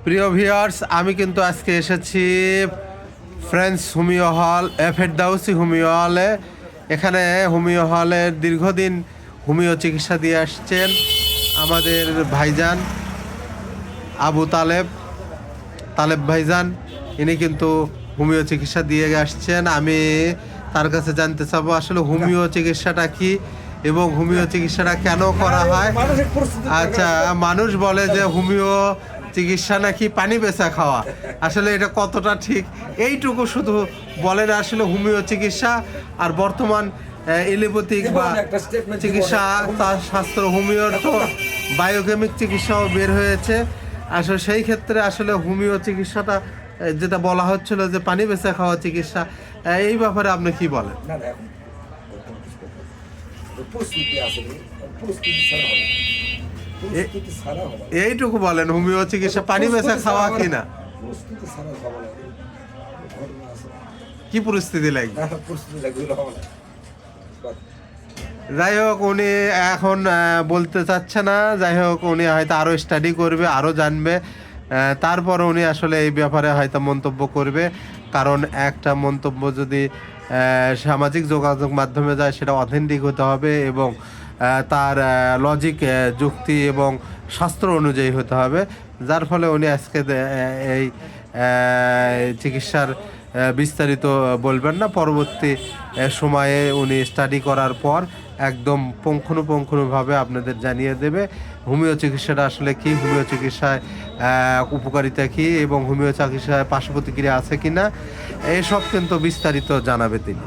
প্রিয় ভিউয়ার্স, আমি কিন্তু আজকে এসেছি ফ্রেন্ডস হোমিও হল ফেরদাউসি হোমিও হলে। এখানে হোমিও হলের দীর্ঘদিন হোমিও চিকিৎসা দিয়ে আসছেন আমাদের ভাইজান আবু তালেব ভাইজান। ইনি কিন্তু হোমিও চিকিৎসা দিয়ে আসছেন। আমি তার কাছে জানতে চাবো আসলে হোমিও চিকিৎসাটা কি এবং হোমিও চিকিৎসাটা কেন করা হয়। আচ্ছা, মানুষ বলে যে হোমিও চিকিৎসা নাকি পানি বেচা খাওয়া, আসলে এটা কতটা ঠিক এইটুকু শুধু বলেন। আসলে হোমিও চিকিৎসা আর বর্তমান এলোপ্যাথিক বা চিকিৎসা তার শাস্ত্র হোমিওর তো বায়োকেমিক চিকিৎসাও বের হয়েছে। আসলে সেই ক্ষেত্রে আসলে হোমিও চিকিৎসাটা যেটা বলা হচ্ছিল যে পানি বেচা খাওয়া চিকিৎসা, এই ব্যাপারে আপনি কি বলেন? এইটুকু বলেন, হোমিও চিকিৎসা পানি বেচা খাওয়া কিনা? কি পরিস্থিতি লাগবে? যাই হোক, উনি এখন বলতে চাচ্ছে না। যাই হোক, উনি হয়তো আরও স্টাডি করবে, আরও জানবে, তারপর উনি আসলে এই ব্যাপারে হয়তো মন্তব্য করবে। কারণ একটা মন্তব্য যদি সামাজিক যোগাযোগ মাধ্যমে যায় সেটা অথেন্টিক হতে হবে এবং তার লজিক যুক্তি এবং শাস্ত্র অনুযায়ী হতে হবে। যার ফলে উনি আজকে এই চিকিৎসার বিস্তারিত বলবেন না। পরবর্তী সময়ে উনি স্টাডি করার পর একদম পুঙ্খানুপুঙ্খভাবে আপনাদের জানিয়ে দেবে হোমিও চিকিৎসাটা আসলে কি, হোমিও চিকিৎসায় উপকারিতা কী এবং হোমিও চিকিৎসায় পার্শ্ব প্রতিক্রিয়া আছে কি না, এসব কিন্তু বিস্তারিত জানাবে তিনি।